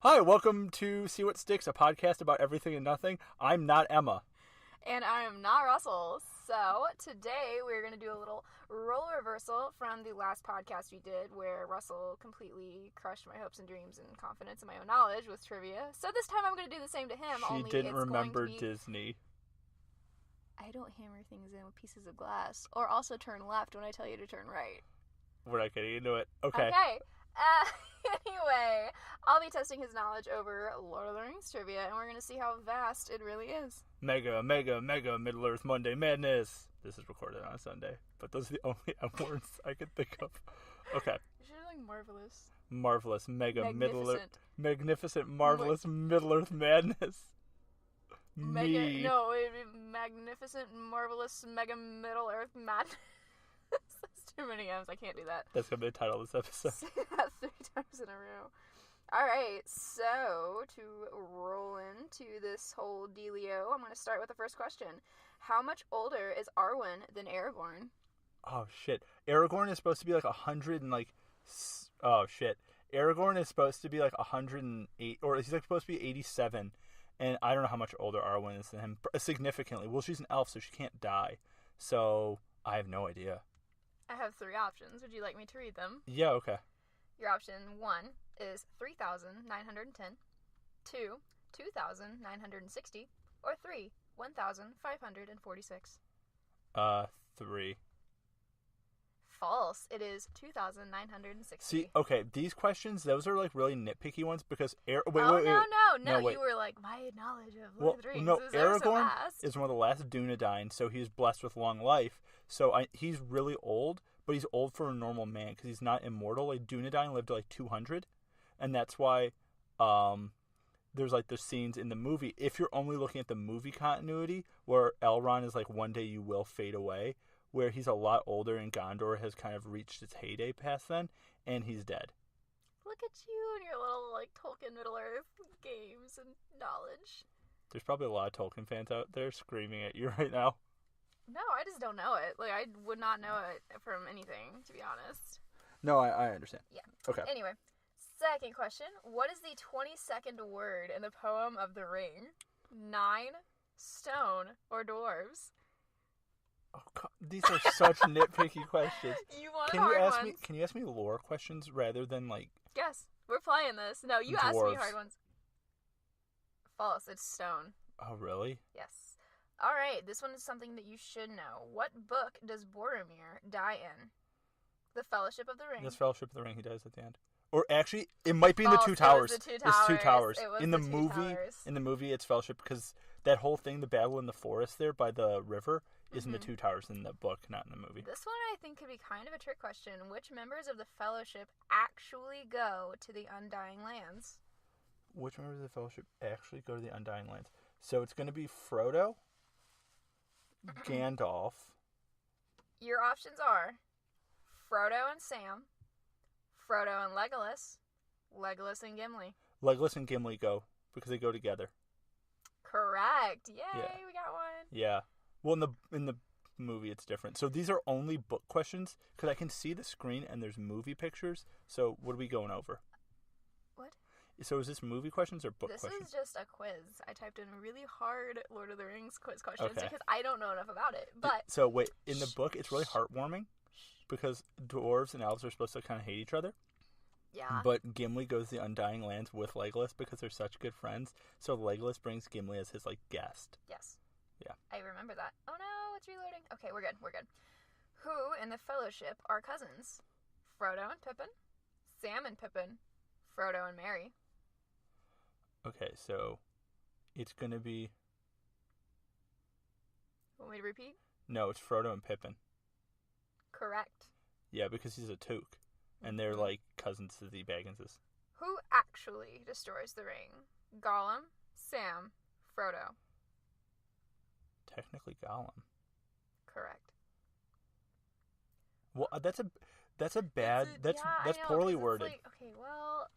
Hi, welcome to See What Sticks, a podcast about everything and nothing. I'm not Emma. And I am not Russell. So today we're going to do a little role reversal from the last podcast we did where Russell completely crushed my hopes and dreams and confidence in my own knowledge with trivia. So this time I'm going to do the same to him. She didn't remember Disney. I don't hammer things in with pieces of glass. Or also turn left when I tell you to turn right. We're not getting into it. Okay. Anyway, I'll be testing his knowledge over Lord of the Rings trivia, and we're going to see how vast it really is. Mega Middle-earth Monday Madness. This is recorded on a Sunday, but those are the only M words I could think of. Okay. You should have like marvelous. Marvelous, Magnificent. Magnificent, marvelous Middle-earth Madness. Magnificent, marvelous, mega Middle-earth madness. That's too many M's. I can't do that. That's going to be the title of this episode. Say that 3 times in a row. Alright, so to roll into this whole dealio, I'm going to start with the first question. How much older is Arwen than Aragorn? Oh, shit. Aragorn is supposed to be like 100 and like... Oh, shit. Aragorn is supposed to be like 108, or he's like supposed to be 87, and I don't know how much older Arwen is than him. Significantly. Well, she's an elf, so she can't die. So, I have no idea. I have 3 options. Would you like me to read them? Yeah, okay. Your option 1 is 3,910, 2, 2,960, or 3, 1,546. 3. False. It is 2,960. See, okay, these questions, those are like really nitpicky ones because... No, you were like, my knowledge of Lord of the Rings is Aragorn vast. is one of the last Dunedain, so he's blessed with long life. So he's really old, but he's old for a normal man because he's not immortal. Like Dunedain lived to like 200, and that's why there's like the scenes in the movie. If you're only looking at the movie continuity, where Elrond is like, one day you will fade away, where he's a lot older and Gondor has kind of reached its heyday past then, and he's dead. Look at you and your little, like, Tolkien Middle-earth games and knowledge. There's probably a lot of Tolkien fans out there screaming at you right now. No, I just don't know it. Like, I would not know it from anything, to be honest. No, I understand. Yeah. Okay. Anyway, second question. What is the 22nd word in the poem of the Ring? 9, stone, or dwarves? Oh, God. These are such nitpicky questions. You want hard ones. Can you ask me lore questions rather than like... Yes, we're playing this. No, you asked me hard ones. False, it's stone. Oh, really? Yes. All right, this one is something that you should know. What book does Boromir die in? The Fellowship of the Ring. Yes, Fellowship of the Ring, he dies at the end. Or actually, it might be in the Two Towers. It was the Two Towers. It's Two Towers. It was in the the Two movie, Towers. In the movie, it's Fellowship because that whole thing, the battle in the forest there by the river, is in the Two Towers in the book, not in the movie. This one I think could be kind of a trick question. Which members of the Fellowship actually go to the Undying Lands? Which members of the Fellowship actually go to the Undying Lands? So it's going to be Frodo, Gandalf. Your options are Frodo and Sam, Frodo and Legolas, Legolas and Gimli. Legolas and Gimli go because they go together. Correct. Yay, we got one. Yeah. Well, in the movie, it's different. So these are only book questions because I can see the screen and there's movie pictures. So what are we going over? What? So is this movie questions or book questions? This is just a quiz. I typed in really hard Lord of the Rings quiz questions because I don't know enough about it. But so wait, in the book, it's really heartwarming because dwarves and elves are supposed to kind of hate each other. Yeah. But Gimli goes to the Undying Lands with Legolas because they're such good friends. So Legolas brings Gimli as his, like, guest. Yes. Yeah. I remember that. Oh, no, it's reloading. Okay, we're good. Who in the Fellowship are cousins? Frodo and Pippin, Sam and Pippin, Frodo and Merry. Okay, so it's going to be... Want me to repeat? No, it's Frodo and Pippin. Correct. Yeah, because he's a toque. And they're, like, cousins to the Bagginses. Who actually destroys the ring? Gollum, Sam, Frodo. Technically Gollum. Correct. Well, that's poorly worded. Like, okay, well,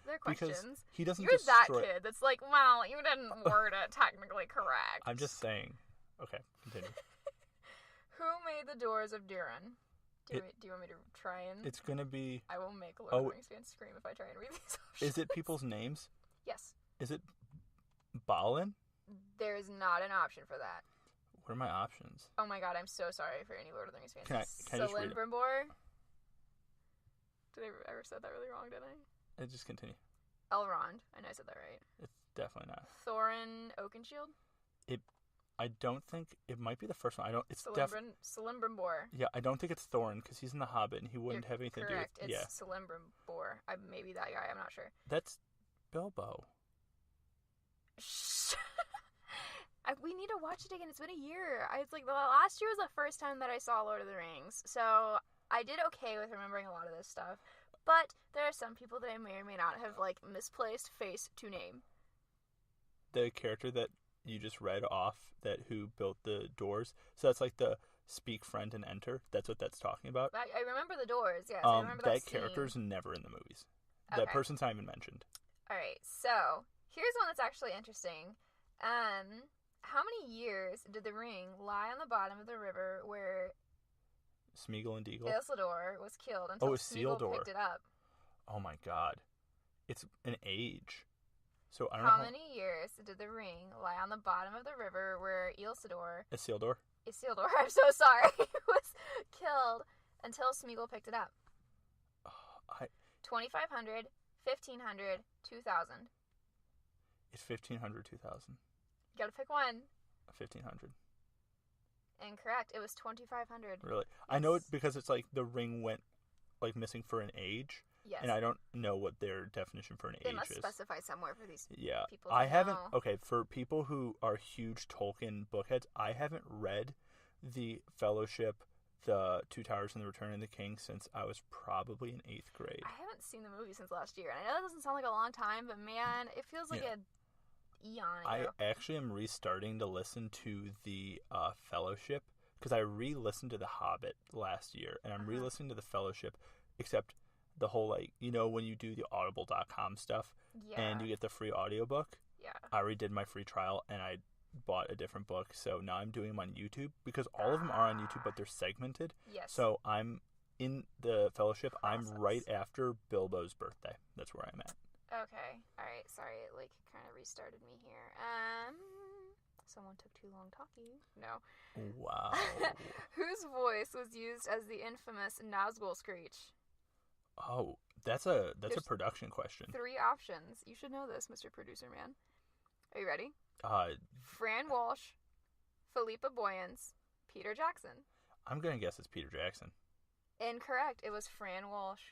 they're questions. Because he doesn't You're that kid that's like, well, you didn't word it technically correct. I'm just saying. Okay, continue. Who made the doors of Durin? Do you want me to try and... It's going to be... I will make a Lord of the Rings fan scream if I try and read these options. Is it people's names? Yes. Is it Balin? There is not an option for that. What are my options? Oh my god, I'm so sorry for any Lord of the Rings fans. Can I just read it? Celebrimbor? Did I ever said that really wrong, didn't I? Just continue. Elrond. I know I said that right. It's definitely not. Thorin Oakenshield? I don't think it might be the first one. I don't. It's Celebrimbor. Yeah, I don't think it's Thorin because he's in the Hobbit and he wouldn't have anything correct. to do with. It's Celebrimbor. Maybe that guy. I'm not sure. That's Bilbo. Shh. We need to watch it again. It's been a year. It's like the last year was the first time that I saw Lord of the Rings, so I did okay with remembering a lot of this stuff. But there are some people that I may or may not have like misplaced face to name. The character that you just read off, that who built the doors. So that's like the speak, friend, and enter. That's what that's talking about. I remember the doors. Yes, I remember that scene. Character's never in the movies. Okay. That person's not even mentioned. All right, so here's one that's actually interesting. How many years did the ring lie on the bottom of the river where Smeagol and Deagle? Isildur was killed until Smeagol picked it up? Oh my god. It's an age. So I don't How know. many years did the ring lie on the bottom of the river where Isildur, I'm so sorry, was killed until Smeagol picked it up? 2,500, 1,500, 2,000. It's 1,500, 2,000. You gotta pick one. 1,500. Incorrect. It was 2,500. Really? Yes. I know it because it's like the ring went like missing for an age. Yes. And I don't know what their definition for an age is. They must specify somewhere for these people to I haven't. know. Okay, for people who are huge Tolkien bookheads, I haven't read The Fellowship, The Two Towers, and The Return of the King since I was probably in 8th grade. I haven't seen the movie since last year. And I know that doesn't sound like a long time, but man, it feels like an eon ago. I actually am restarting to listen to The Fellowship because I re-listened to The Hobbit last year, and I'm re-listening to The Fellowship, except the whole, like, you know, when you do the audible.com stuff and you get the free audiobook. Yeah. I already did my free trial and I bought a different book, so now I'm doing them on YouTube because all of them are on YouTube, but they're segmented. Yes. So I'm in The Fellowship. Process. I'm right after Bilbo's birthday. That's where I'm at. Okay. All right. Sorry, it like kind of restarted me here. Someone took too long talking. No. Wow. Whose voice was used as the infamous Nazgul screech? Oh, that's a production question. 3 options. You should know this, Mr. Producer Man. Are you ready? Fran Walsh, Philippa Boyens, Peter Jackson. I'm gonna guess it's Peter Jackson. Incorrect. It was Fran Walsh.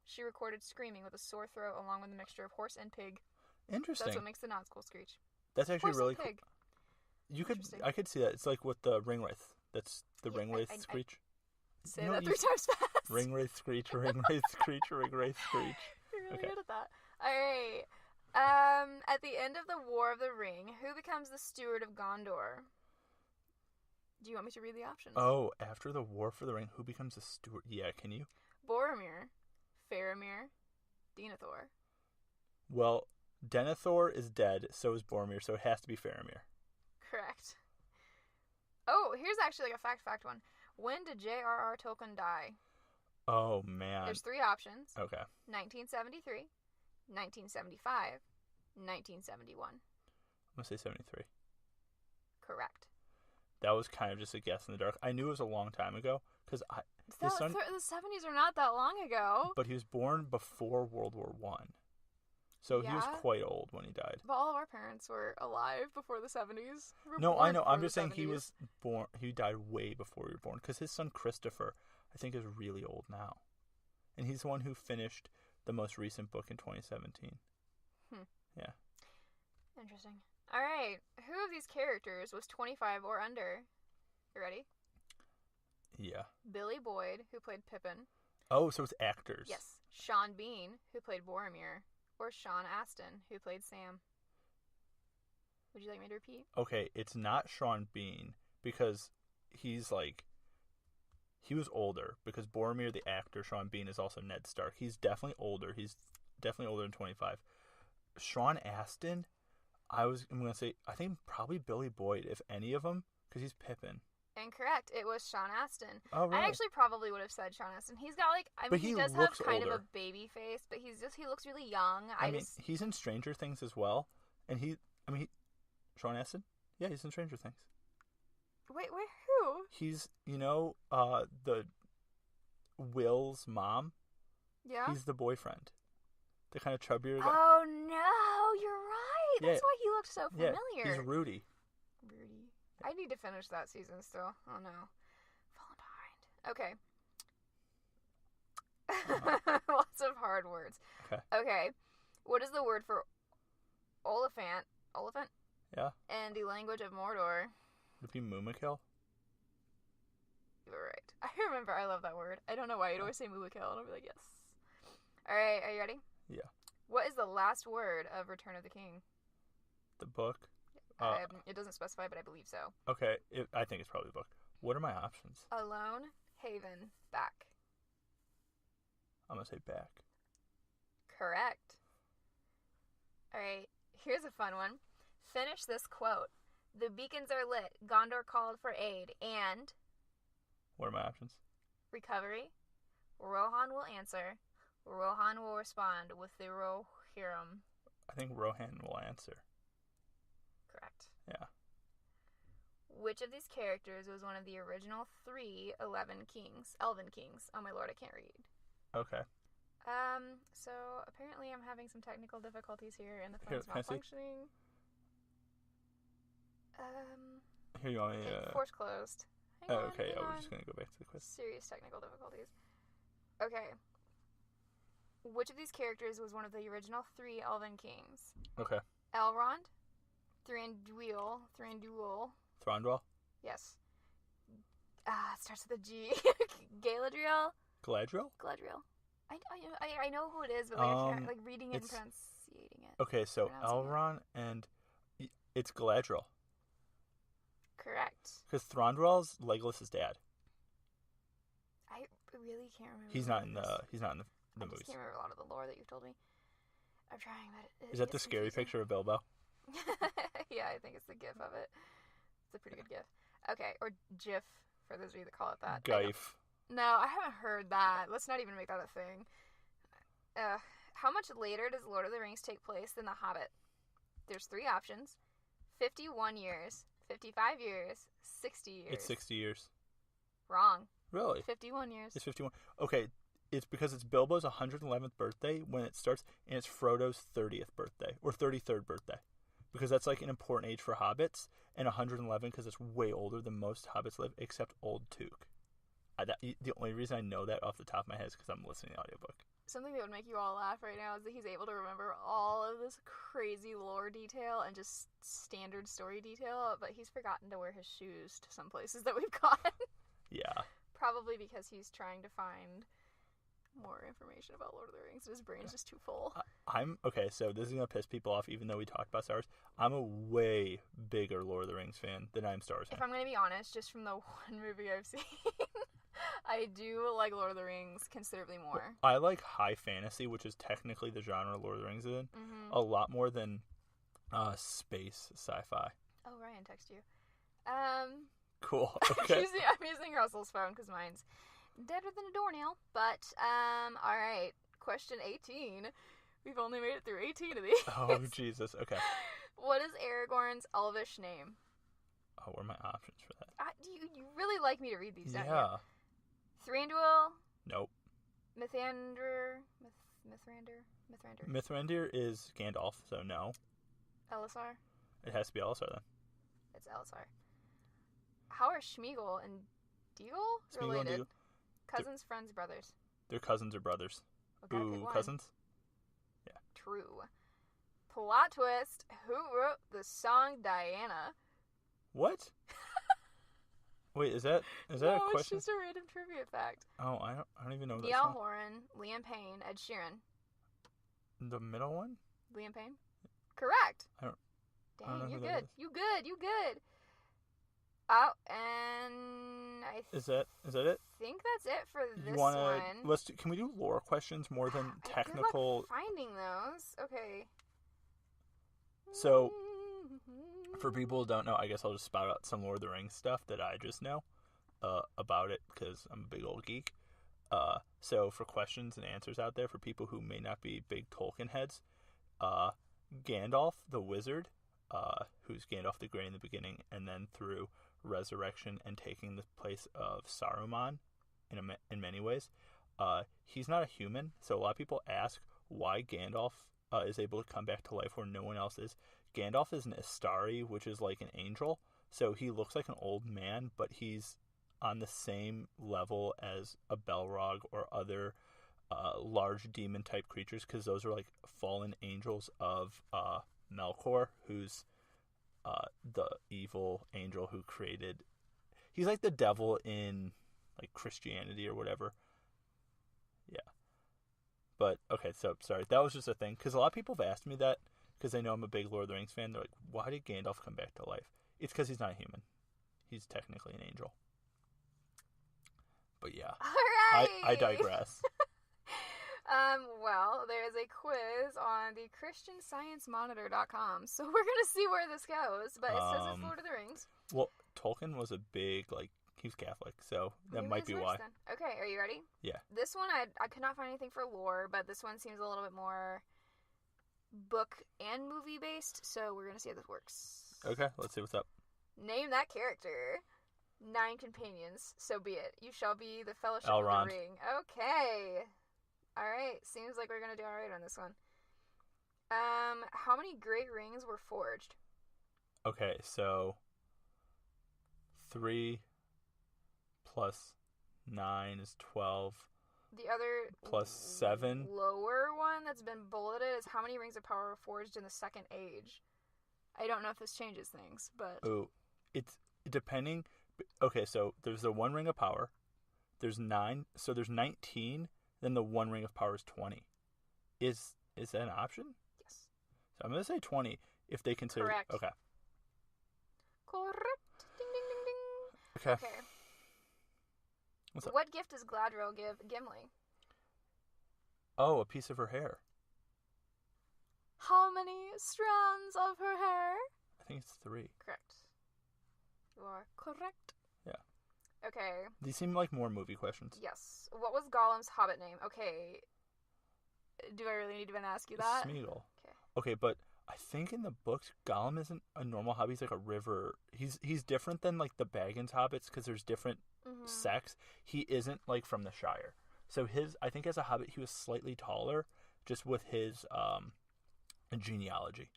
She recorded screaming with a sore throat along with a mixture of horse and pig. Interesting. That's what makes the Nazgul screech. That's actually horse really and pig. Cool. I could see that. It's like with the Ringwraith. That's the Ringwraith screech. Say that 3 times fast. Ringwraith screech, Ringwraith screech, Ringwraith screech. You're really good at that. Alright. At the end of the War of the Ring, who becomes the steward of Gondor? Do you want me to read the options? Oh, after the War for the Ring, who becomes the steward? Yeah, can you? Boromir, Faramir, Denethor. Well, Denethor is dead, so is Boromir, so it has to be Faramir. Correct. Oh, here's actually like a fact one. When did J.R.R. Tolkien die? Oh, man. There's 3 options. Okay. 1973, 1975, 1971. I'm going to say 73. Correct. That was kind of just a guess in the dark. I knew it was a long time ago, because the 70s are not that long ago. But he was born before World War I. So he was quite old when he died. But all of our parents were alive before the 70s. No, I know. I'm just saying 70s. He was born. He died way before we were born. Because his son Christopher, I think, is really old now, and he's the one who finished the most recent book in 2017. Yeah. Interesting. All right. Who of these characters was 25 or under? You ready? Yeah. Billy Boyd, who played Pippin. Oh, so it's actors. Yes. Sean Bean, who played Boromir. Or Sean Astin, who played Sam. Would you like me to repeat? Okay, it's not Sean Bean, because he was older, because Boromir, the actor, Sean Bean, is also Ned Stark. He's definitely older. He's definitely older than 25. Sean Astin, I'm going to say, I think probably Billy Boyd, if any of them, because he's Pippin. Incorrect. It was Sean Astin. Oh, really? I actually probably would have said Sean Astin. He's got like, I mean, But he he does have looks kind of a older. baby face, but he looks really young. I mean, he's in Stranger Things as well, and Sean Astin? Yeah, he's in Stranger Things. Wait, who? He's, the Will's mom. Yeah? He's the boyfriend. The kind of chubbier guy. Oh, no, you're right. That's why he looked so familiar. Yeah, he's Rudy. I need to finish that season still. Oh, no. Falling behind. Okay. Lots of hard words. Okay. What is the word for Oliphant? Oliphant? Yeah. And the language of Mordor? Would it be Moomakill? You were right. I remember. I love that word. I don't know why. You'd always say Moomakill, and I'll be like, yes. All right. Are you ready? Yeah. What is the last word of Return of the King? The book? It doesn't specify, but I believe so. Okay. I think it's probably the book. What are my options? Alone, Haven, Back. I'm going to say back. Correct. All right. Here's a fun one. Finish this quote. The beacons are lit. Gondor called for aid. And... What are my options? Recovery. Rohan will answer. Rohan will respond with the Rohirrim. I think Rohan will answer. Correct. Yeah. Which of these characters was one of the original 3 Elven Kings? Oh my lord, I can't read. Okay. So apparently I'm having some technical difficulties here and the Here, phone's malfunctioning. Here you want me Force closed. Hang on, okay, hang we're on. just going to go back to the quiz. Serious technical difficulties. Okay. Which of these characters was one of the original 3 Elven Kings? Okay. Elrond, Thranduil. Thranduil? Yes. It starts with a G. Galadriel? Galadriel? I know who it is, but I can't, reading it and pronunciating it. Okay, so Elrond and... It's Galadriel. Correct. Because Thranduil's Legolas's dad. I really can't remember. He's not in the movies. I just can't remember a lot of the lore that you've told me. I'm trying, but Is that the scary picture of Bilbo? Yeah, I think it's the gif of it. It's a pretty good gif. Okay, or GIF, for those of you that call it that. Gif. No, I haven't heard that. Let's not even make that a thing. How much later does Lord of the Rings take place than The Hobbit? There's 3 options. 51 years, 55 years, 60 years. It's 60 years. Wrong. Really? 51 years. It's 51. Okay, it's because it's Bilbo's 111th birthday when it starts, and it's Frodo's 30th birthday, or 33rd birthday. Because that's like an important age for hobbits, and 111 because it's way older than most hobbits live, except Old Took. The only reason I know that off the top of my head is because I'm listening to the audiobook. Something that would make you all laugh right now is that he's able to remember all of this crazy lore detail and just standard story detail, but he's forgotten to wear his shoes to some places that we've gone. Yeah. Probably because he's trying to find more information about Lord of the Rings and his brain's just too full. Okay, so this is going to piss people off even though we talked about Star Wars. I'm a way bigger Lord of the Rings fan than I am Star Wars fan. If I'm going to be honest, just from the one movie I've seen, I do like Lord of the Rings considerably more. I like high fantasy, which is technically the genre Lord of the Rings is in, a lot more than space sci-fi. Oh, Ryan texted you. Cool. Okay. I'm using Russell's phone because mine's deader than a doornail. But, all right. Question 18. We've only made it through 18 of these. Oh, Jesus. Okay. What is Aragorn's elvish name? Oh, what are my options for that? You really like me to read these, don't you? Yeah. Thranduil? Nope. Mithrandir? Mithrandir is Gandalf, so no. Elisar? It has to be Elisar then. It's Elisar. How are Schmeagol and Deagle related? And Deagle. Cousins, friends, brothers. They're cousins or brothers. Okay, Ooh, cousins? Yeah. True. Plot twist. Who wrote the song Diana? What? Wait, is that a question? No, it's just a random trivia fact. Oh, I don't even know that Niall song. Horan, Liam Payne, Ed Sheeran. The middle one? Liam Payne? Correct. I don't Dang, know you're who that good. is. You good. Oh, and I Is that it? think that's it for this You wanna one. can we do lore questions more than technical? Finding those. Okay. So, For people who don't know, I guess I'll just spout out some Lord of the Rings stuff that I just know about it because I'm a big old geek. So for questions and answers out there for people who may not be big Tolkien heads, Gandalf the wizard, who's Gandalf the Grey in the beginning, and then through resurrection and taking the place of Saruman in many ways, he's not a human. So a lot of people ask why Gandalf is able to come back to life where no one else is. Gandalf is an Istari, which is like an angel. So he looks like an old man, but he's on the same level as a Balrog or other large demon-type creatures, because those are like fallen angels of Melkor, who's the evil angel who created... He's like the devil in like Christianity or whatever. Yeah. But, okay, so, sorry, that was just a thing, because a lot of people have asked me that, because they know I'm a big Lord of the Rings fan. They're like, why did Gandalf come back to life? It's because he's not a human. He's technically an angel. But yeah. All right. I digress. Well, there's a quiz on the ChristianScienceMonitor.com, so we're going to see where this goes, but it says it's Lord of the Rings. Well, Tolkien was a big, like, he was Catholic, so that might be why. Then. Okay, are you ready? Yeah. This one, I could not find anything for lore, but this one seems a little bit more book and movie based, so we're going to see how this works. Okay, let's see what's up. Name that character. 9 companions, so be it. You shall be the Fellowship Elrond. of the Ring. Okay. Alright, seems like we're going to do alright on this one. How many great rings were forged? Okay, so 3 plus 9 is 12. The other plus 7. Lower one that's been bulleted is how many rings of power were forged in the Second Age. I don't know if this changes things, but... Oh, it's depending... Okay, so there's the 1 ring of power. There's 9. So there's 19. Then the 1 ring of power is 20. Is that an option? Yes. So I'm going to say 20 if they consider... Correct. Okay. Correct. Ding, ding, ding, ding. Okay. What's up? What gift does Gladriel give Gimli? Oh, a piece of her hair. How many strands of her hair? I think it's 3. Correct. You are correct. Yeah. Okay. These seem like more movie questions. Yes. What was Gollum's hobbit name? Okay. Do I really need to even ask you that? Smeagol. Okay. Okay, but I think in the books, Gollum isn't a normal hobbit. He's like a river. He's different than like the Baggins hobbits because there's different sects. He isn't like from the Shire. So I think as a hobbit, he was slightly taller, just with his genealogy.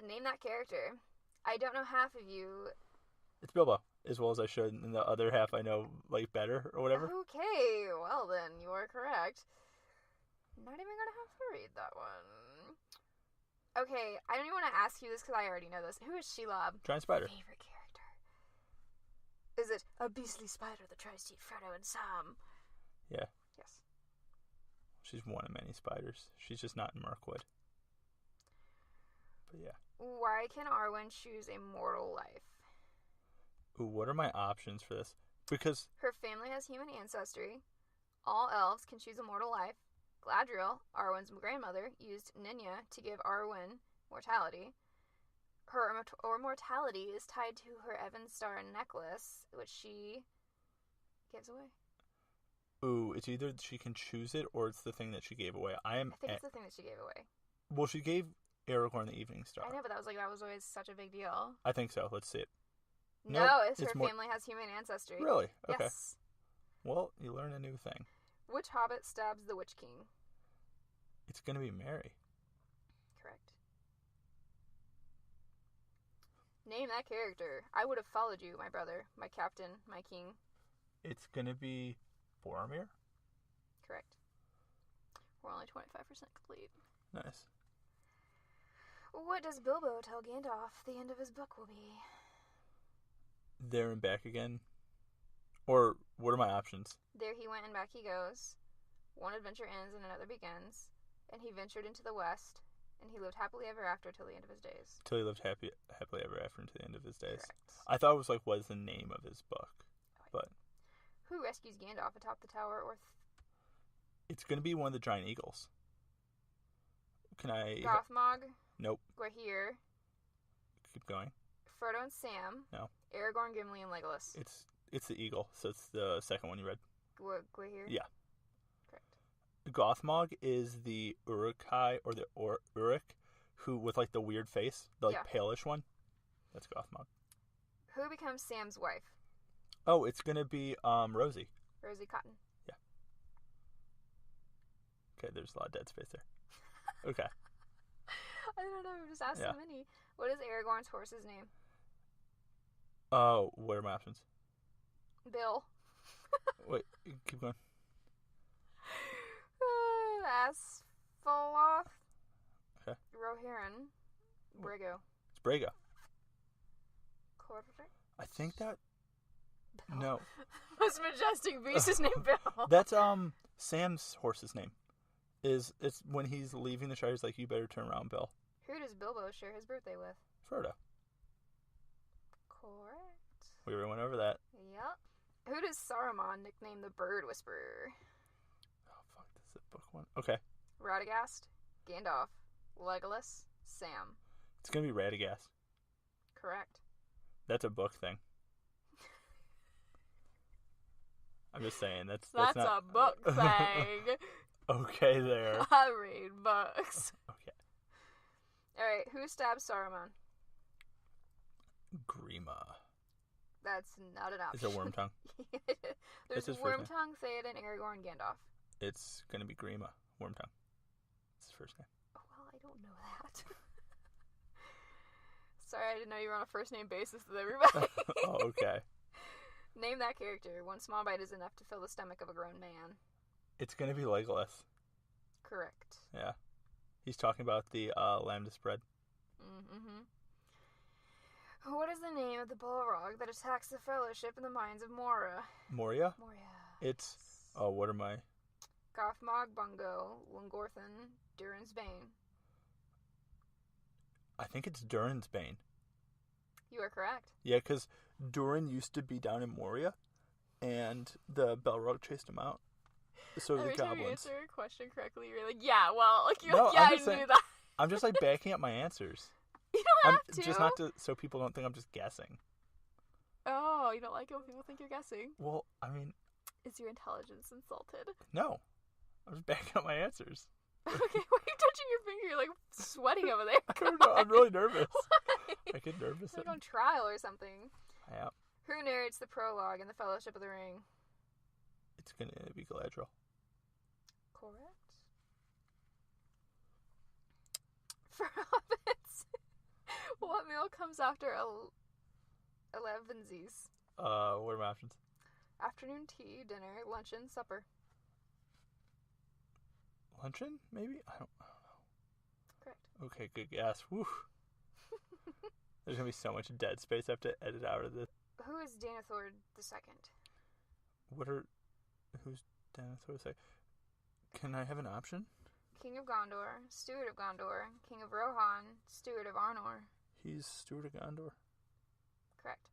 Name that character. I don't know half of you. It's Bilbo, as well as I should, and the other half I know like better or whatever. Okay, well then, you are correct. Not even gonna have to read that one. Okay, I don't even want to ask you this because I already know this. Who is Shelob? Giant spider. Favorite character? Is it a beastly spider that tries to eat Frodo and Sam? Yeah. Yes. She's one of many spiders. She's just not in Mirkwood. But yeah. Why can Arwen choose a mortal life? Ooh, what are my options for this? Because her family has human ancestry. All elves can choose a mortal life. Gladriel, Arwen's grandmother, used Ninya to give Arwen mortality. Her mortality is tied to her Evenstar necklace, which she gives away. Ooh, it's either she can choose it or it's the thing that she gave away. I think it's the thing that she gave away. Well, she gave Aragorn the Evening Star. I know, but that was always such a big deal. I think so. Let's see it. No, nope, it's her family has human ancestry. Really? Okay. Yes. Well, you learn a new thing. Which hobbit stabs the Witch King? It's going to be Mary. Correct. Name that character. I would have followed you, my brother, my captain, my king. It's going to be Boromir? Correct. We're only 25% complete. Nice. What does Bilbo tell Gandalf the end of his book will be? There and back again? Or what are my options? There he went and back he goes. One adventure ends and another begins. And he ventured into the west. And he lived happily ever after till the end of his days. Till he lived happily ever after until the end of his days. Correct. I thought it was like, what is the name of his book? But who rescues Gandalf atop the tower? It's going to be one of the giant eagles. Can I... Gothmog? Nope. Gwahir? Keep going. Frodo and Sam. No. Aragorn, Gimli, and Legolas. It's the eagle, so it's the second one you read. Here? Yeah. Correct. Gothmog is the Uruk-hai, or the Uruk, who with like the weird face, the palish one. That's Gothmog. Who becomes Sam's wife? Oh, it's gonna be Rosie. Rosie Cotton. Yeah. Okay, there's a lot of dead space there. Okay. I don't know. We just asked so many. What is Aragorn's horse's name? Oh, what are my options? Bill. Wait, keep going. Asphalloth. Okay. Rohirrim. Brago. It's Brago. Correct. I think that. Bill. No. Most majestic beast is named Bill. That's Sam's horse's name. It's when he's leaving the Shire, he's like, you better turn around, Bill. Who does Bilbo share his birthday with? Frodo. Correct. We already went over that. Yep. Who does Saruman nickname the Bird Whisperer? Oh, fuck. This is a book one. Okay. Radagast, Gandalf, Legolas, Sam. It's going to be Radagast. Correct. That's a book thing. I'm just saying. That's not... a book thing. Okay, there. I read books. Okay. Alright, who stabs Saruman? Grima. That's not an option. Is it Wormtongue? There's Wormtongue, Theoden, Aragorn, Gandalf. It's going to be Grima. Wormtongue. It's his first name. Oh, well, I don't know that. Sorry, I didn't know you were on a first name basis with everybody. Oh, okay. Name that character. One small bite is enough to fill the stomach of a grown man. It's going to be Legolas. Correct. Yeah. He's talking about the lambda spread. Mm-hmm. What is the name of the Balrog that attacks the Fellowship in the mines of Moria? Moria? Moria. It's... Oh, what am I... Gothmog, Bungo, Lungorthan, Durin's Bane. I think it's Durin's Bane. You are correct. Yeah, because Durin used to be down in Moria, and the Balrog chased him out. So the Every time goblins. you answer a question correctly, you're like, yeah, well, like, you're No, like, yeah, I knew that. I'm just, like, backing up my answers. You don't have to. Just not to, so people don't think I'm just guessing. Oh, you don't like it when people think you're guessing? Well, I mean... Is your intelligence insulted? No. I'm just backing up my answers. Okay, why are you touching your finger? You're, like, sweating over there. I don't know. I'm really nervous. Why? I get nervous. Like on trial or something. Yeah. Who narrates the prologue in the Fellowship of the Ring? It's going to be Galadriel. Correct. For hobbits, what meal comes after 11sies? What are my options? Afternoon tea, dinner, luncheon, supper. Luncheon, maybe? I don't know. Correct. Okay, good guess. Woo. There's going to be so much dead space I have to edit out of this. Who is Denethor II? Who's Denethor II? Can I have an option? King of Gondor, Steward of Gondor, King of Rohan, Steward of Arnor. He's Steward of Gondor. Correct.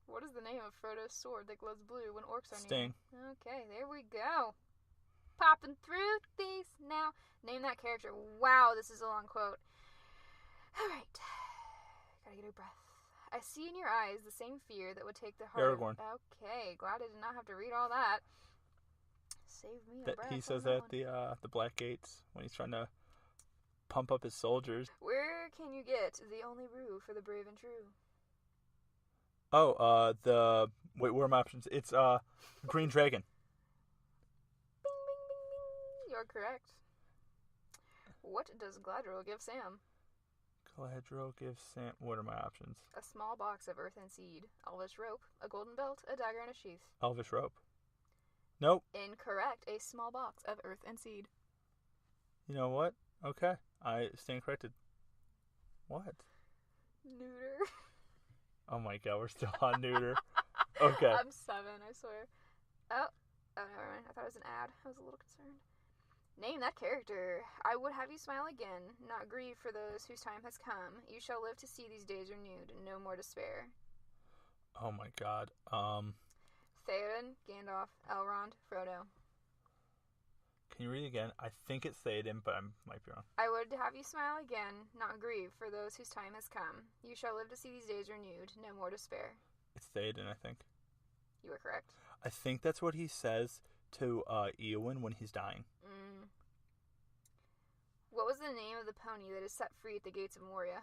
What is the name of Frodo's sword that glows blue when orcs are Sting. near? Okay, there we go. Popping through these now. Name that character. Wow, this is a long quote. Alright. Gotta get a breath. I see in your eyes the same fear that would take the heart Aragorn. Okay, glad I did not have to read all that. Save me a breath. He says that at the Black Gates when he's trying to pump up his soldiers. Where can you get the only rue for the brave and true? Oh, wait, what are my options? It's Green Dragon. Bing, bing, bing, bing. You're correct. What does Galadriel give Sam? Galadriel gives Sam... What are my options? A small box of earth and seed, elvish rope, a golden belt, a dagger, and a sheath. Elvish rope. Nope. Incorrect. A small box of earth and seed. You know what? Okay. I stand corrected. What? Neuter. Oh my god, we're still on neuter. Okay. I'm 7, I swear. Oh, never mind. I thought it was an ad. I was a little concerned. Name that character. I would have you smile again, not grieve for those whose time has come. You shall live to see these days renewed, no more despair. Oh my god. Theoden, Gandalf, Elrond, Frodo. Can you read it again? I think it's Theoden, but I might be wrong. I would have you smile again, not grieve, for those whose time has come. You shall live to see these days renewed, no more despair. It's Theoden, I think. You were correct. I think that's what he says to Eowyn when he's dying. What was the name of the pony that is set free at the gates of Moria?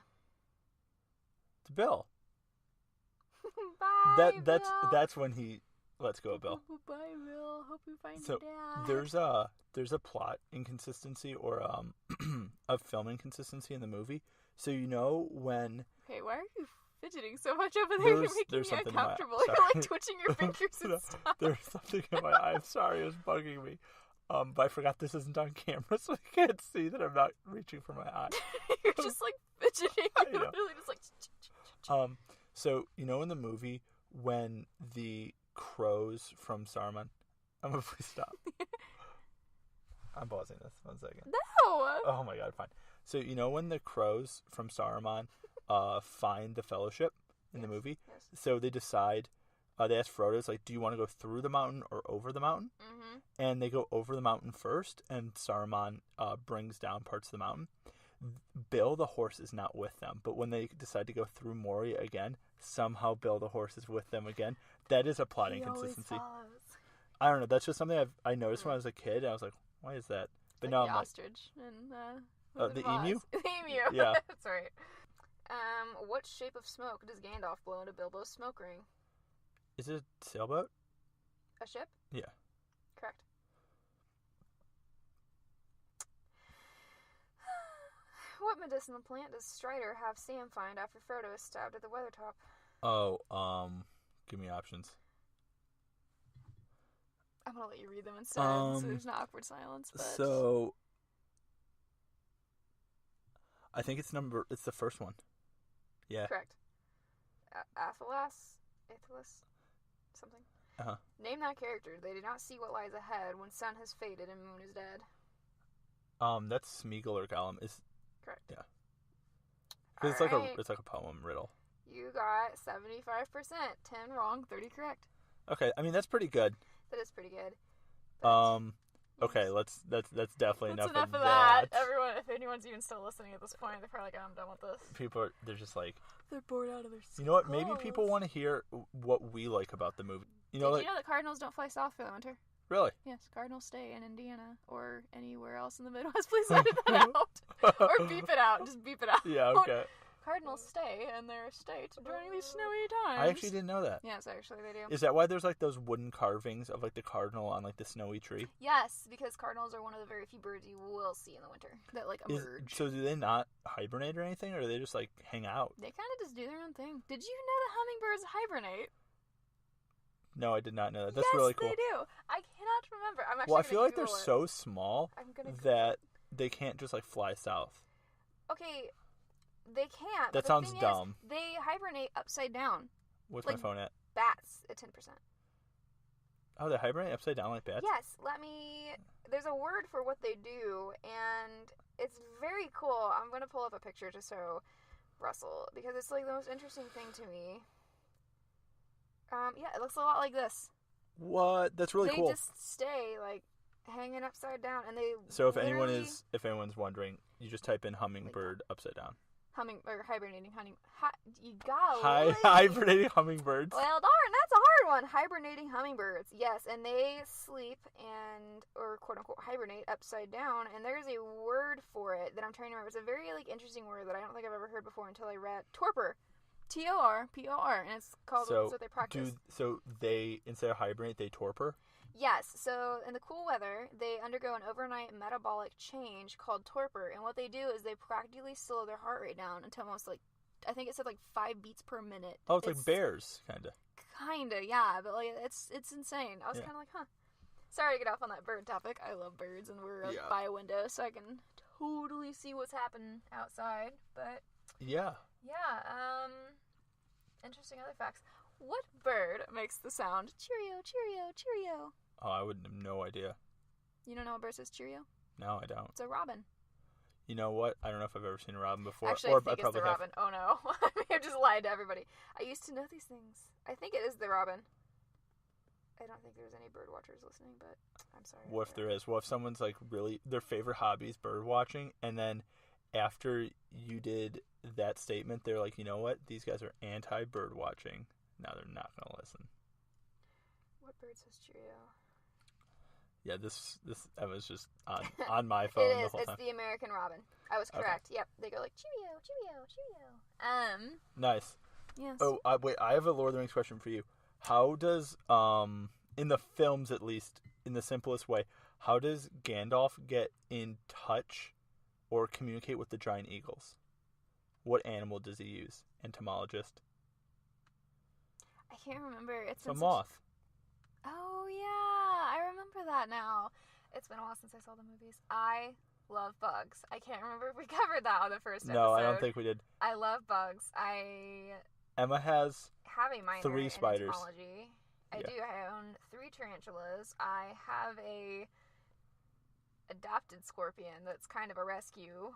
It's Bill. Bye, Bill. That's when he lets go of Bill. Bye, Bill. Hope you find your dad. There's a plot inconsistency or a film inconsistency in the movie. So when Okay, why are you fidgeting so much over there? You're making me uncomfortable. You're like twitching your fingers and stuff. There's something in my eye. I'm sorry, it was bugging me. But I forgot this isn't on camera, so I can't see that I'm not reaching for my eye. You're just like fidgeting. You're literally just like. So in the movie when the crows from Saruman, I'm gonna please stop. I'm pausing this 1 second. No. Oh my god, fine. So when the crows from Saruman find the Fellowship in the movie, so they decide. They ask Frodo, it's like, do you want to go through the mountain or over the mountain? Mm-hmm. And they go over the mountain first, and Saruman brings down parts of the mountain. Bill, the horse, is not with them. But when they decide to go through Moria again, somehow Bill, the horse, is with them again. That is a plot inconsistency. I don't know. That's just something I noticed when I was a kid. I was like, why is that? But now I'm like... ostrich and the emu? The emu. Yeah. That's right. What shape of smoke does Gandalf blow into Bilbo's smoke ring? Is it a sailboat? A ship? Yeah. Correct. What medicinal plant does Strider have Sam find after Frodo is stabbed at the Weathertop? Oh, give me options. I'm gonna let you read them instead, so there's no awkward silence. But... So, I think it's the first one. Yeah. Correct. Athelas? Something. Uh-huh. Name that character. They do not see what lies ahead when sun has faded and moon is dead. That's Smeagol or Gollum. Is correct. Yeah. It's like a poem riddle. You got 75%. 10 wrong, 30 correct. Okay, I mean that's pretty good. That is pretty good. Okay, that's definitely enough of that. Everyone, if anyone's even still listening at this point, they're probably like, I'm done with this. They're just like... They're bored out of their skulls. You know what? Maybe people want to hear what we like about the movie. Did you know that cardinals don't fly south for the winter? Really? Yes, cardinals stay in Indiana or anywhere else in the Midwest. Please edit that out. Or beep it out. Just beep it out. Yeah, okay. Cardinals stay in their state during these snowy times. I actually didn't know that. Yes, actually they do. Is that why there's like those wooden carvings of like the cardinal on like the snowy tree? Yes, because cardinals are one of the very few birds you will see in the winter that like emerge. So do they not hibernate or anything, or do they just like hang out? They kind of just do their own thing. Did you know that hummingbirds hibernate? No, I did not know that. That's really cool. Yes, they do. I cannot remember. I'm actually I feel like they're so small that they can't just like fly south. Okay. They can't. That sounds dumb. They hibernate upside down. What's my phone at? Bats at 10%. Oh, they hibernate upside down like bats? Yes. There's a word for what they do, and it's very cool. I'm going to pull up a picture to show Russell, because it's like the most interesting thing to me. Yeah, it looks a lot like this. What? That's really cool. They just stay, like, hanging upside down, and they So if anyone's wondering, you just type in hummingbird upside down. Hibernating hibernating hummingbirds. Well, darn, that's a hard one. Hibernating hummingbirds, yes, and they sleep or quote unquote hibernate upside down. And there's a word for it that I'm trying to remember. It's a very interesting word that I don't think I've ever heard before until I read torpor, Torpor, and it's called. That's what they practice. So they, instead of hibernate, they torpor. Yes, so in the cool weather, they undergo an overnight metabolic change called torpor, and what they do is they practically slow their heart rate down until almost I think it said 5 beats per minute. Oh, it's like bears, kind of. Kinda, yeah, but it's insane. I was kind of like, huh. Sorry to get off on that bird topic. I love birds, and we're by a window, so I can totally see what's happening outside, but... Yeah. Yeah, interesting other facts. What bird makes the sound cheerio, cheerio, cheerio? Oh, I would have no idea. You don't know what bird says cheerio? No, I don't. It's a robin. You know what? I don't know if I've ever seen a robin before. Actually, I think it's the robin. Oh, no. I may have just lied to everybody. I used to know these things. I think it is the robin. I don't think there's any bird watchers listening, but I'm sorry. What if there is? What if someone's like really their favorite hobby is bird watching, and then after you did that statement, they're like, you know what? These guys are anti-bird watching. Now they're not going to listen. What bird says Cheerio? Yeah, this I was just on my phone It the is. whole time. It's the American robin. I was correct. Okay. Yep. They go like Cheerio, Cheerio, Cheerio. Nice. Yes. Oh, wait. I have a Lord of the Rings question for you. How does in the films, at least in the simplest way, how does Gandalf get in touch or communicate with the giant eagles? What animal does he use? Entomologist. I can't remember. It's a moth. Oh yeah, I remember that now. It's been a while since I saw the movies. I love bugs. I can't remember if we covered that on the first episode. No, I don't think we did. I love bugs. Emma has have a minor 3 spiders. in entomology. I do. I own 3 tarantulas. I have a adopted scorpion that's kind of a rescue.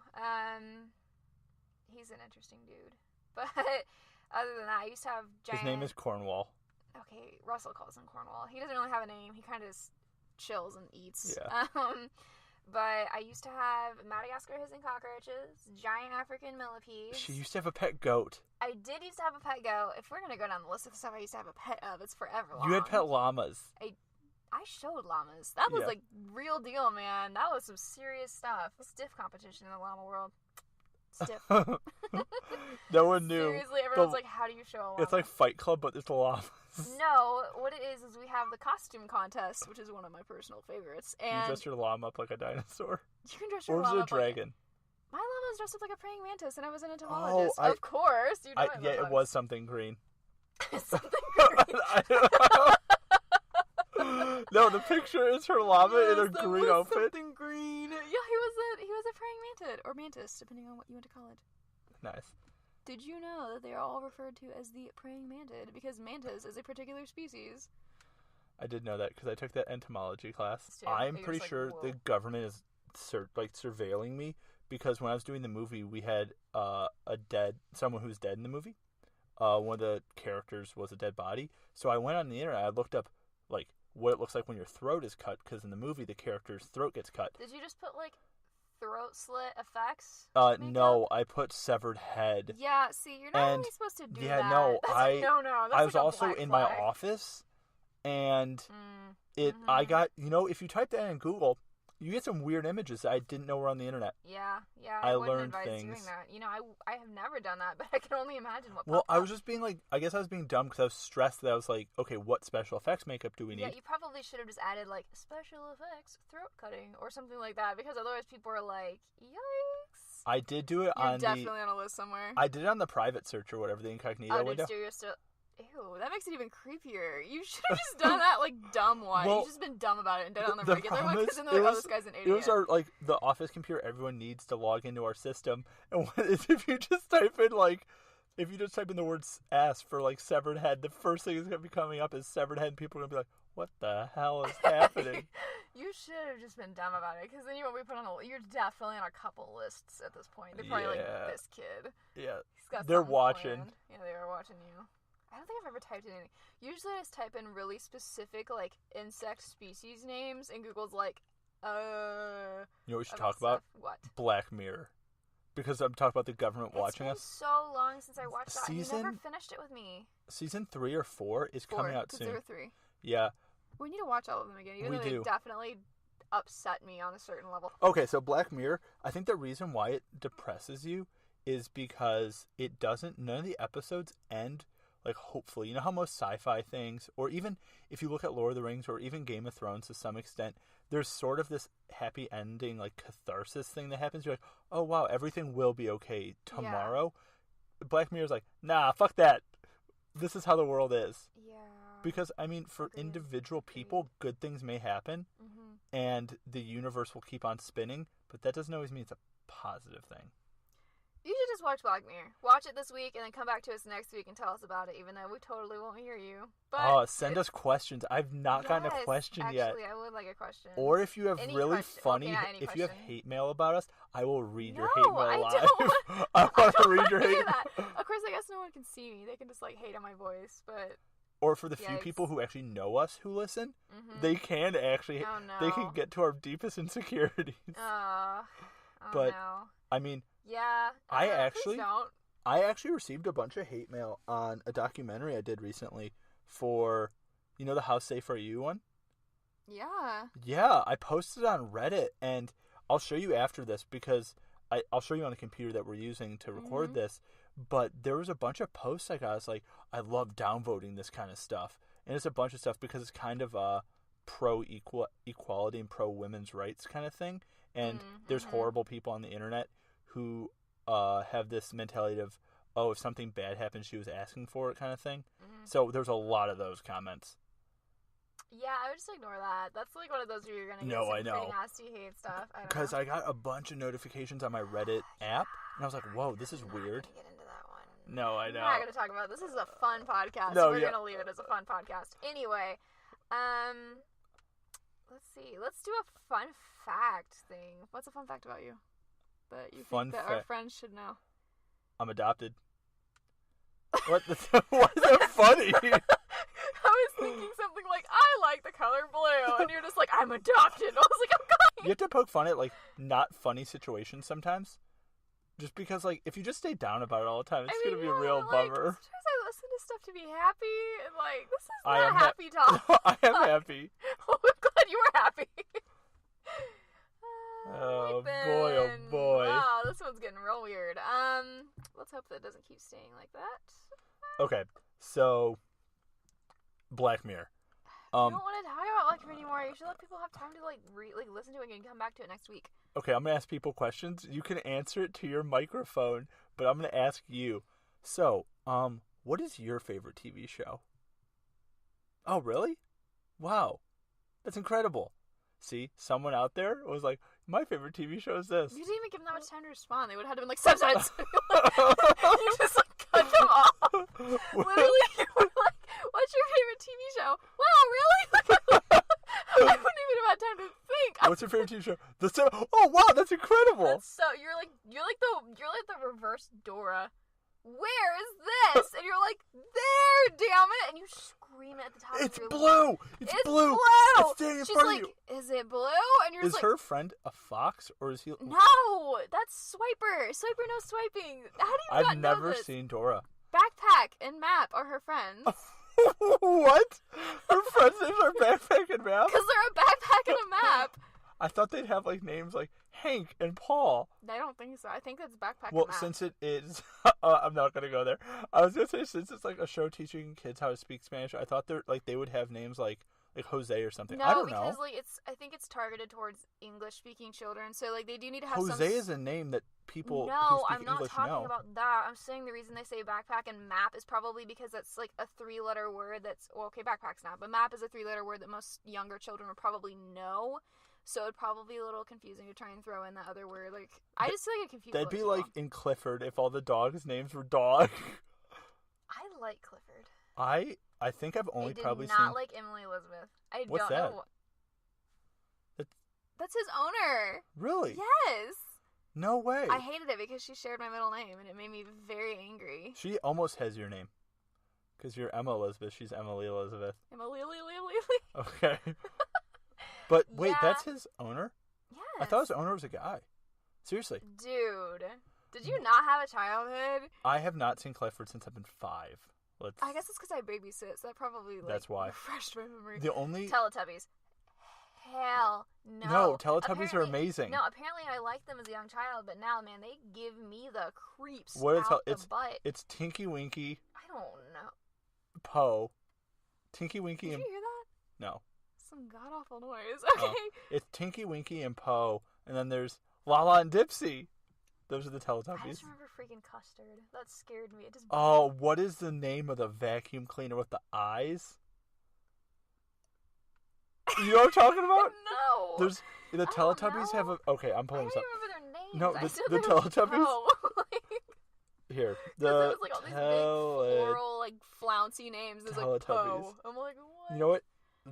He's an interesting dude. But other than that, I used to have giant... His name is Cornwall. Okay, Russell calls him Cornwall. He doesn't really have a name. He kind of just chills and eats. Yeah. But I used to have Madagascar hissing cockroaches, giant African millipedes. She used to have a pet goat. I did used to have a pet goat. If we're going to go down the list of stuff I used to have a pet of, it's forever long. You had pet llamas. I showed llamas. That was like real deal, man. That was some serious stuff. Stiff competition in the llama world. Stiff. No one knew. Seriously, everyone's like, how do you show a llama? It's like Fight Club, but it's llamas. No, what it is we have the costume contest, which is one of my personal favorites. And you dress your llama up like a dinosaur? You can dress your llama up. Or was up it a dragon? My llama was dressed up like a praying mantis, and I was an entomologist. Oh, of course. You know yeah, it was something green. Something green. No, the picture is her llama in a green outfit. Something green. Yeah, he was a praying mantid or mantis, depending on what you went to college. Nice. Did you know that they are all referred to as the praying mantid because mantis is a particular species? I did know that because I took that entomology class. Yeah, I'm pretty sure the government is surveilling me because when I was doing the movie, we had someone who's dead in the movie. One of the characters was a dead body. So I went on the internet. I looked up like what it looks like when your throat is cut because in the movie the character's throat gets cut. Did you just put like throat slit effects? No, I put severed head. Yeah, see, you're not really supposed to do that. Yeah, no, That's I was like also in my office, and I got, if you type that in Google, you get some weird images that I didn't know were on the internet. Yeah, I wouldn't learned advise things. doing that. I have never done that, but I can only imagine what. Well, I was just being like, I guess I was being dumb because I was stressed that I was like, okay, what special effects makeup do we need? Yeah, you probably should have just added like special effects throat cutting or something like that because otherwise people are like, yikes. I did do it You're definitely on a list somewhere. I did it on the private search or whatever, the incognito window. Ew, that makes it even creepier. You should have just done that like dumb one. You've just been dumb about it and done it on the regular one because then they're like, oh, this guy's an idiot. It was our the office computer everyone needs to log into our system, and if you just type in the word ass for like severed head, the first thing that's gonna be coming up is severed head, and people are gonna be like, what the hell is happening? You should have just been dumb about it because then we put on you're definitely on a couple lists at this point. They're probably like, this kid. Yeah, he's got they're watching. Planned. Yeah, they are watching you. I don't think I've ever typed in anything. Usually I just type in really specific, like, insect species names, and Google's like, You know what we should talk stuff. about? What? Black Mirror. Because I'm talking about the government watching us. It's been so long since I watched that. You never finished it with me. Season 3 or 4 is coming out soon. There were 3. Yeah. We need to watch all of them again, even though they definitely upset me on a certain level. Okay, so Black Mirror, I think the reason why it depresses you is because none of the episodes end like, hopefully. You know how most sci-fi things, or even if you look at Lord of the Rings or even Game of Thrones to some extent, there's sort of this happy ending, like, catharsis thing that happens. You're like, oh, wow, everything will be okay tomorrow. Yeah. Black Mirror's like, nah, fuck that. This is how the world is. Yeah. Because, I mean, for individual people, good things may happen, and the universe will keep on spinning, but that doesn't always mean it's a positive thing. You should just watch Black Mirror. Watch it this week and then come back to us next week and tell us about it, even though we totally won't hear you. But send us questions. I've not gotten a question yet. Actually, I would like a question. Or if you have really funny, if you have hate mail about us, I will read your hate mail live. I want to read your hate mail. Of course, I guess no one can see me. They can just, like, hate on my voice, but or for the few Yikes. people who actually know us who listen, Mm-hmm. they can actually, Oh, no. they can get to our deepest insecurities. Oh, But, no. I mean, Yeah. actually- Please don't. I actually received a bunch of hate mail on a documentary I did recently for, the How Safe Are You one? Yeah. Yeah, I posted it on Reddit, and I'll show you after this because I'll show you on the computer that we're using to record Mhm. this. But there was a bunch of posts I got. It's like, I love downvoting this kind of stuff. And it's a bunch of stuff because it's kind of a pro-equality and pro-women's rights kind of thing. And there's horrible people on the internet who have this mentality of, oh, if something bad happens, she was asking for it kind of thing. Mm-hmm. So there's a lot of those comments. Yeah, I would just ignore that. That's like one of those where you're gonna get No, some I know. pretty nasty hate stuff. I don't Because know. I got a bunch of notifications on my Reddit app, and I was like, whoa, this is I'm not weird. gonna get into that one. No, I We're know. not gonna talk about this. This is a fun podcast. No, so we're yeah. gonna leave it as a fun podcast. Anyway, let's see. Let's do a fun fact thing. What's a fun fact about you that you Fun think that our fact. friends should know? I'm adopted. What? Why is that funny? I was thinking something like, I like the color blue, and you're just like, I'm adopted. I was like, I'm You have to poke fun at, like, not funny situations sometimes. Just because, like, if you just stay down about it all the time, it's going to be a real bummer. Sometimes I listen to stuff to be happy, and like, this is I not am happy talk. I am Like, happy. Oh, I'm glad you were happy. Oh, Right boy, oh, then. boy. Wow, this one's getting real weird. Let's hope that it doesn't keep staying like that. Okay, so, Black Mirror. I don't want to talk about Black Mirror anymore. You should let people have time to like listen to it and come back to it next week. Okay, I'm going to ask people questions. You can answer it to your microphone, but I'm going to ask you. So, what is your favorite TV show? Oh, really? Wow. That's incredible. See, someone out there was like, my favorite TV show is this. You didn't even give them that much time to respond. They would have had to been like, substance. You just like cut them off. Literally, you were like, what's your favorite TV show? Wow, really? I wouldn't even have had time to think. What's your favorite TV show? Oh, wow, that's incredible. That's so you're like the reverse Dora. Where is this? And you're like, there, damn it! And you scream it at the top It's of your blue. lungs. It's It's blue. blue. It's standing in She's front like, of you. is it blue? And you're Is just like, her friend a fox or is he? no, that's Swiper. Swiper knows swiping. How do you I've not know never this? seen Dora. Backpack and Map are her friends. What? Her friends' names are Backpack and Map? Because they're a backpack and a map. I thought they'd have like names like Hank and Paul. I don't think so. I think that's backpack Well, and map. since it is, I'm not gonna go there. I was gonna say since it's like a show teaching kids how to speak Spanish, I thought they would have names like Jose or something. No, I don't because know. like I think it's targeted towards English speaking children. So like they do need to have Jose some. is a name that people who No, speak I'm not English talking know. about that. I'm saying the reason they say backpack and map is probably because that's like a 3-letter word that's, well, okay, backpack's not, but map is a 3-letter word that most younger children would probably know. So it'd probably be a little confusing to try and throw in that other word. Like, I just feel like it confuses That'd be people. like in Clifford if all the dogs' names were dog. I like Clifford. I think I've only I did probably not seen. like Emily Elizabeth. I What's don't that? know. That's- That's his owner. Really? Yes. No way. I hated it because she shared my middle name and it made me very angry. She almost has your name. Because you're Emma Elizabeth. She's Emily Elizabeth. Emily. Okay. But wait, Yeah. that's his owner? Yes. I thought his owner was a guy. Seriously. Dude, did you not have a childhood? I have not seen Clifford since I've been 5. I guess it's because I babysit, so that probably like, That's why. refreshed my memory. The only... Teletubbies. Hell no. No, Teletubbies are Apparently- amazing. No, apparently I liked them as a young child, but now, man, they give me the creeps What is out the it's butt. It's Tinky Winky, I don't know. Poe. Tinky Winky Did and... you hear that? No. Some god-awful noise. Oh. Okay. It's Tinky Winky and Poe, and then there's Lala and Dipsy. Those are the I Teletubbies. just remember freaking Custard. That scared me. It just Oh, what is the name of the vacuum cleaner with the eyes? You know what I'm talking about? No. There's the I don't Teletubbies have know. a. Okay, I'm I pulling don't this up. even remember their names. No, I the- still the think it was Teletubbies? Poe. Like, Here, 'cause the it was like all these big floral, like flouncy names. It's like Teletubbies. Poe. I'm like, what? You know what?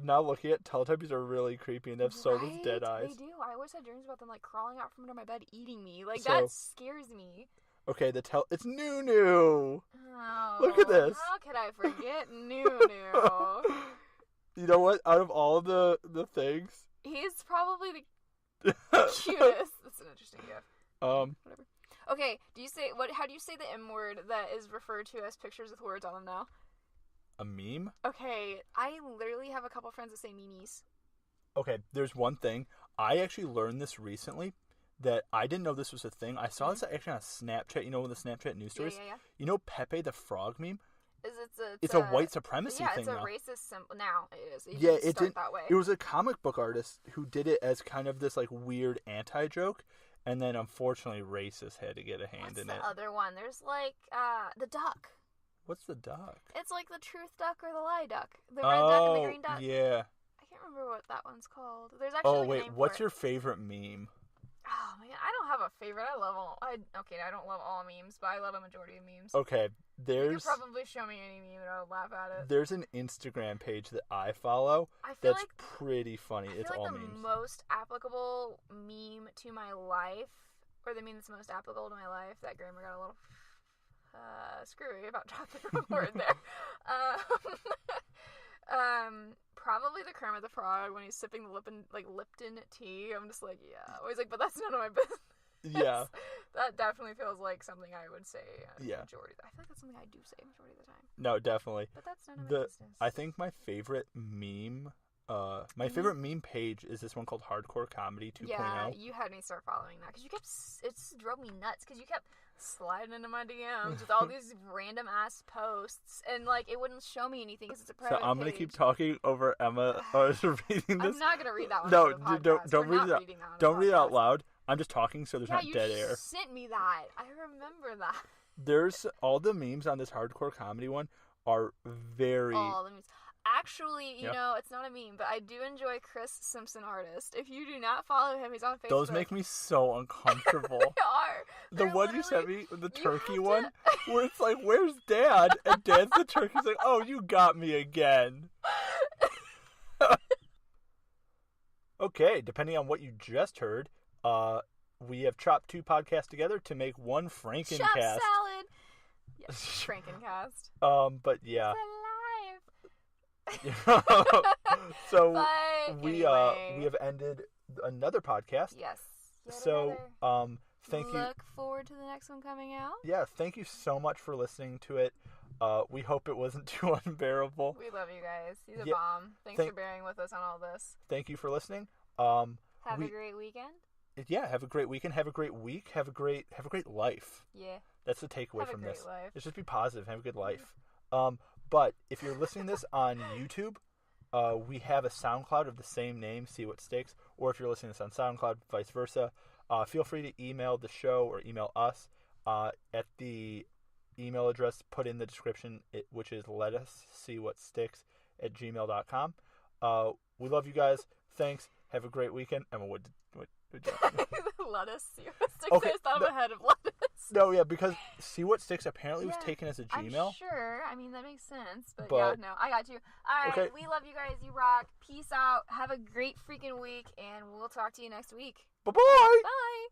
Now looking at Teletubbies are really creepy and they have so those Right? dead eyes. They do. I always had dreams about them like crawling out from under my bed, eating me. Like So- that scares me. Okay, it's Nunu. Oh, Look at this. How could I forget Nunu? You know what? Out of all of the things, He's probably the cutest. That's an interesting gift. Whatever. Okay, how do you say the M word that is referred to as pictures with words on them now? A meme? Okay, I literally have a couple friends that say memes. Okay, there's one thing. I actually learned this recently that I didn't know this was a thing. I saw this actually on Snapchat, you know, the Snapchat news stories. Yeah. You know Pepe the Frog meme? It's a white supremacy thing now. now. Yeah, it's a racist symbol. Now it is. It did that way. It was a comic book artist who did it as kind of this like weird anti-joke, and then unfortunately racists had to get a hand in it. What's the other one? There's like the duck. What's the duck? It's like the truth duck or the lie duck. The red duck and the green duck. Yeah. I can't remember what that one's called. There's actually a name wait, for what's it. your favorite meme? Oh man, I don't have a favorite. I love all. I don't love all memes, but I love a majority of memes. Okay, You could probably show me any meme and I would laugh at it. There's an Instagram page that I follow that's pretty funny. It's all memes. The most applicable meme to my life, or the meme that's most applicable to my life, that grammar got a little screwy about dropping a word there. Probably the Kermit the Frog when he's sipping the Lipton tea. I'm just like, yeah. Always like, but that's none of my business. Yeah. That definitely feels like something I would say majority. I feel like that's something I do say majority of the time. No, definitely. But that's none of my business. I think my favorite meme, favorite meme page is this one called Hardcore Comedy 2.0. Yeah, you had me start following that because it drove me nuts because you kept sliding into my DMs with all these random ass posts and like it wouldn't show me anything because it's a private So I'm gonna keep talking over Emma reading this. I'm not gonna read that one. No, don't read it. Don't read it out loud. I'm just talking so there's not dead air. You sent me that. I remember that. There's all the memes on this Hardcore Comedy one are very. All the memes. Actually, you know, it's not a meme, but I do enjoy Chris Simpson Artist. If you do not follow him, he's on Facebook. Those make me so uncomfortable. They are. The one you sent me, the turkey one, where it's like, where's Dad? And Dad's the turkey. He's like, oh, you got me again. Okay, depending on what you just heard, we have chopped 2 podcasts together to make one Frankencast. Chop salad. Yes, Frankencast. But yeah. So we have ended another podcast. Yes. So thank you. Look forward to the next one coming out. Yeah, thank you so much for listening to it. We hope it wasn't too unbearable. We love you guys. He's a bomb. Thanks for bearing with us on all this. Thank you for listening. Have a great weekend. Yeah, have a great weekend. Have a great week. Have a great life. Yeah. That's the takeaway from this. Life. It's just be positive. Have a good life. But if you're listening to this on YouTube, we have a SoundCloud of the same name, See What Sticks. Or if you're listening to this on SoundCloud, vice versa. Feel free to email the show or email us at the email address put in the description, which is letussseewhatsticks@gmail.com. We love you guys. Thanks. Have a great weekend. Emma, what Let us see what sticks. Okay, I just thought ahead of lettuce. No, yeah, because See What Sticks apparently was taken as a Gmail. I'm sure. I mean, that makes sense. But yeah, no, I got you. All right, okay. We love you guys. You rock. Peace out. Have a great freaking week, and we'll talk to you next week. Bye-bye. Bye.